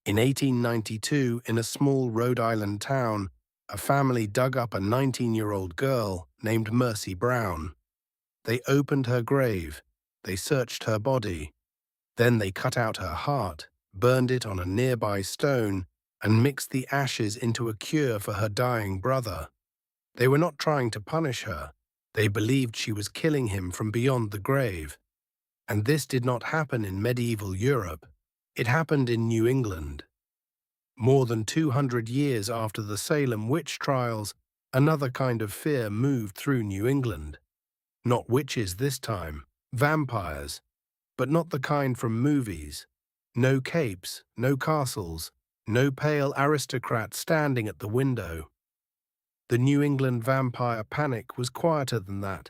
In 1892, in a small Rhode Island town, a family dug up a 19-year-old girl named Mercy Brown. They opened her grave, they searched her body, then they cut out her heart, burned it on a nearby stone, and mixed the ashes into a cure for her dying brother. They were not trying to punish her. They believed she was killing him from beyond the grave. And this did not happen in medieval Europe. It happened in New England. More than 200 years after the Salem witch trials, another kind of fear moved through New England. Not witches this time, vampires, but not the kind from movies. No capes, no castles, no pale aristocrat standing at the window. The New England vampire panic was quieter than that,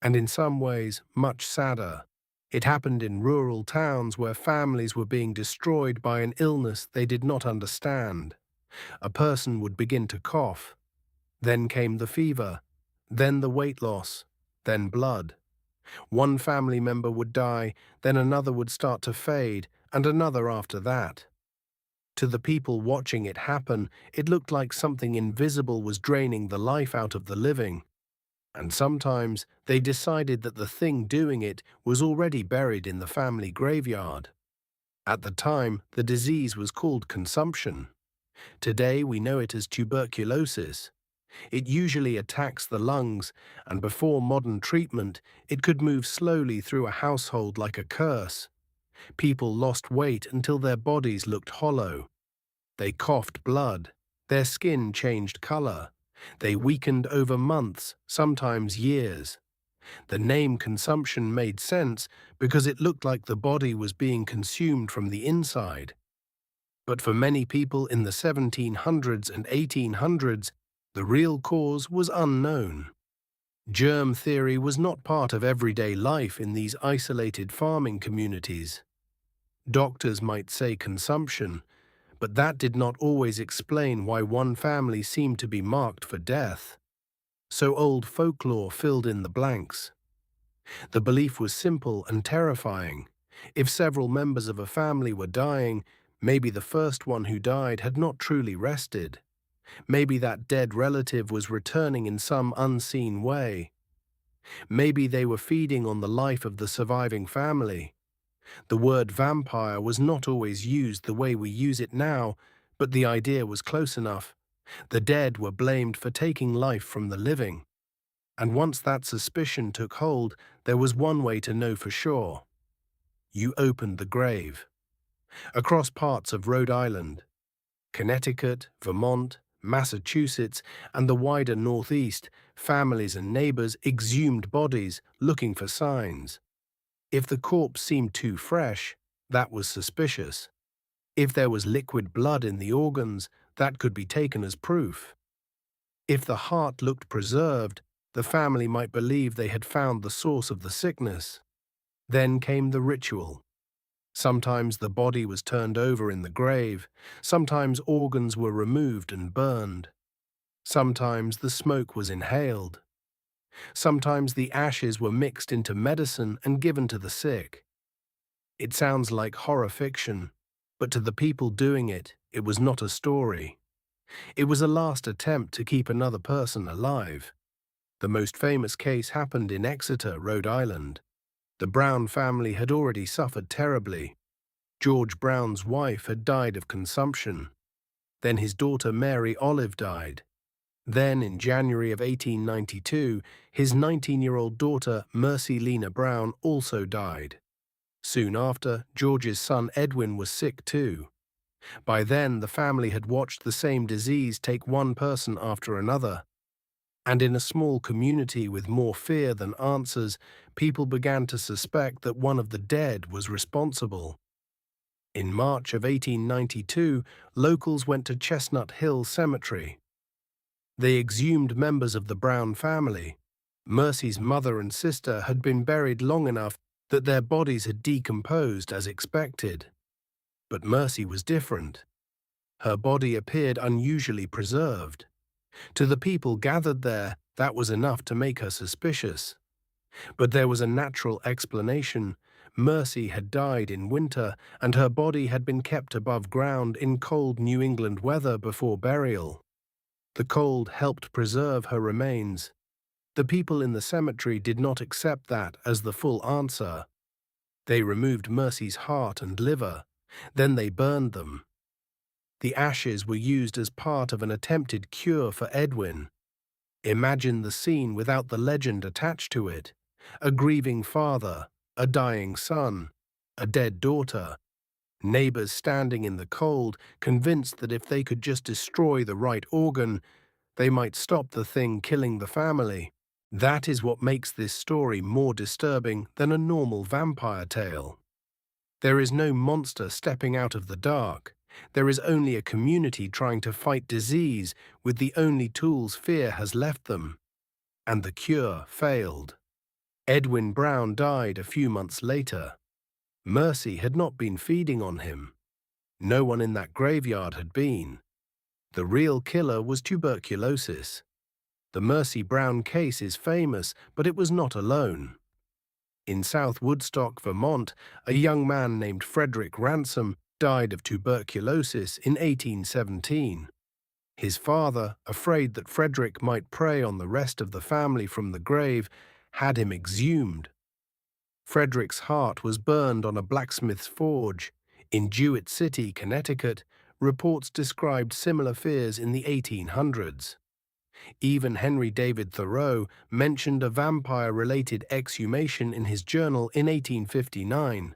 and in some ways much sadder. It happened in rural towns where families were being destroyed by an illness they did not understand. A person would begin to cough. Then came the fever, then the weight loss, then blood. One family member would die, then another would start to fade, and another after that. To the people watching it happen, it looked like something invisible was draining the life out of the living. And sometimes they decided that the thing doing it was already buried in the family graveyard. At the time, the disease was called consumption. Today we know it as tuberculosis. It usually attacks the lungs, and before modern treatment, it could move slowly through a household like a curse. People lost weight until their bodies looked hollow. They coughed blood. Their skin changed color. They weakened over months, sometimes years. The name consumption made sense because it looked like the body was being consumed from the inside. But for many people in the 1700s and 1800s, the real cause was unknown. Germ theory was not part of everyday life in these isolated farming communities. Doctors might say consumption, but that did not always explain why one family seemed to be marked for death. So old folklore filled in the blanks. The belief was simple and terrifying. If several members of a family were dying, maybe the first one who died had not truly rested. Maybe that dead relative was returning in some unseen way. Maybe they were feeding on the life of the surviving family. The word vampire was not always used the way we use it now, but the idea was close enough. The dead were blamed for taking life from the living. And once that suspicion took hold, there was one way to know for sure. You opened the grave. Across parts of Rhode Island, Connecticut, Vermont, Massachusetts, and the wider Northeast, families and neighbors exhumed bodies looking for signs. If the corpse seemed too fresh, that was suspicious. If there was liquid blood in the organs, that could be taken as proof. If the heart looked preserved, the family might believe they had found the source of the sickness. Then came the ritual. Sometimes the body was turned over in the grave, sometimes organs were removed and burned. Sometimes the smoke was inhaled. Sometimes the ashes were mixed into medicine and given to the sick. It sounds like horror fiction, but to the people doing it, it was not a story. It was a last attempt to keep another person alive. The most famous case happened in Exeter, Rhode Island. The Brown family had already suffered terribly. George Brown's wife had died of consumption. Then his daughter Mary Olive died. Then, in January of 1892, his 19-year-old daughter, Mercy Lena Brown, also died. Soon after, George's son Edwin was sick too. By then, the family had watched the same disease take one person after another. And in a small community with more fear than answers, people began to suspect that one of the dead was responsible. In March of 1892, locals went to Chestnut Hill Cemetery. They exhumed members of the Brown family. Mercy's mother and sister had been buried long enough that their bodies had decomposed as expected. But Mercy was different. Her body appeared unusually preserved. To the people gathered there, that was enough to make her suspicious. But there was a natural explanation. Mercy had died in winter, and her body had been kept above ground in cold New England weather before burial. The cold helped preserve her remains. The people in the cemetery did not accept that as the full answer. They removed Mercy's heart and liver. Then they burned them. The ashes were used as part of an attempted cure for Edwin. Imagine the scene without the legend attached to it. A grieving father, a dying son, a dead daughter. Neighbors standing in the cold, convinced that if they could just destroy the right organ, they might stop the thing killing the family. That is what makes this story more disturbing than a normal vampire tale. There is no monster stepping out of the dark. There is only a community trying to fight disease with the only tools fear has left them. And the cure failed. Edwin Brown died a few months later. Mercy had not been feeding on him. No one in that graveyard had been. The real killer was tuberculosis. The Mercy Brown case is famous, but it was not alone. In South Woodstock, Vermont, a young man named Frederick Ransom died of tuberculosis in 1817. His father, afraid that Frederick might prey on the rest of the family from the grave, had him exhumed. Frederick's heart was burned on a blacksmith's forge. In Jewett City, Connecticut, reports described similar fears in the 1800s. Even Henry David Thoreau mentioned a vampire-related exhumation in his journal in 1859.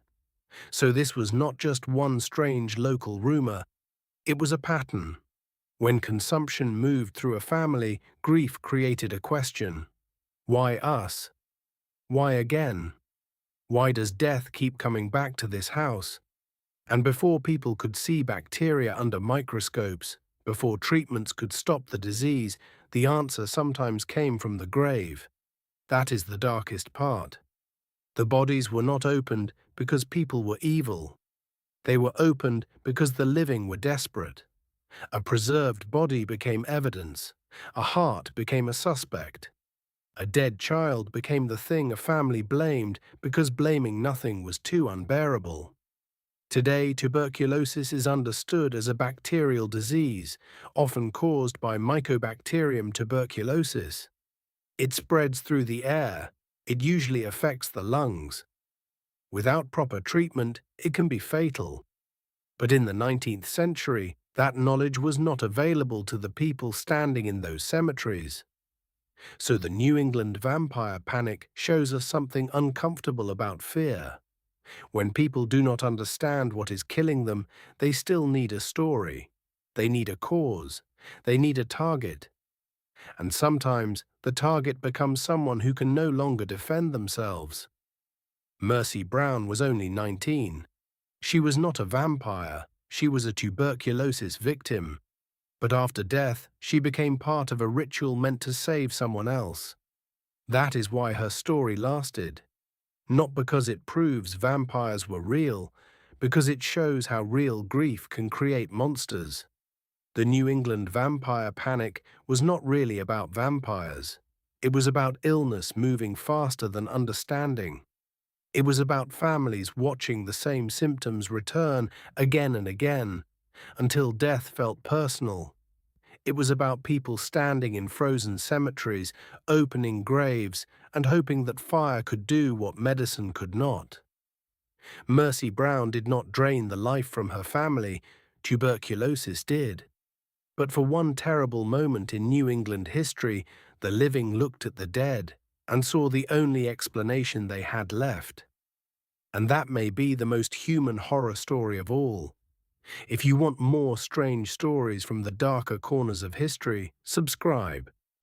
So this was not just one strange local rumor, it was a pattern. When consumption moved through a family, grief created a question. Why us? Why again? Why does death keep coming back to this house? And before people could see bacteria under microscopes, before treatments could stop the disease, the answer sometimes came from the grave. That is the darkest part. The bodies were not opened because people were evil. They were opened because the living were desperate. A preserved body became evidence. A heart became a suspect. A dead child became the thing a family blamed because blaming nothing was too unbearable. Today, tuberculosis is understood as a bacterial disease, often caused by Mycobacterium tuberculosis. It spreads through the air. It usually affects the lungs. Without proper treatment, it can be fatal. But in the 19th century, that knowledge was not available to the people standing in those cemeteries. So the New England vampire panic shows us something uncomfortable about fear. When people do not understand what is killing them, they still need a story. They need a cause. They need a target. And sometimes the target becomes someone who can no longer defend themselves. Mercy Brown was only 19. She was not a vampire. She was a tuberculosis victim. But after death, she became part of a ritual meant to save someone else. That is why her story lasted. Not because it proves vampires were real, because it shows how real grief can create monsters. The New England vampire panic was not really about vampires. It was about illness moving faster than understanding. It was about families watching the same symptoms return again and again, until death felt personal. It was about people standing in frozen cemeteries, opening graves, and hoping that fire could do what medicine could not. Mercy Brown did not drain the life from her family. Tuberculosis did. But for one terrible moment in New England history, the living looked at the dead and saw the only explanation they had left. And that may be the most human horror story of all. If you want more strange stories from the darker corners of history, subscribe.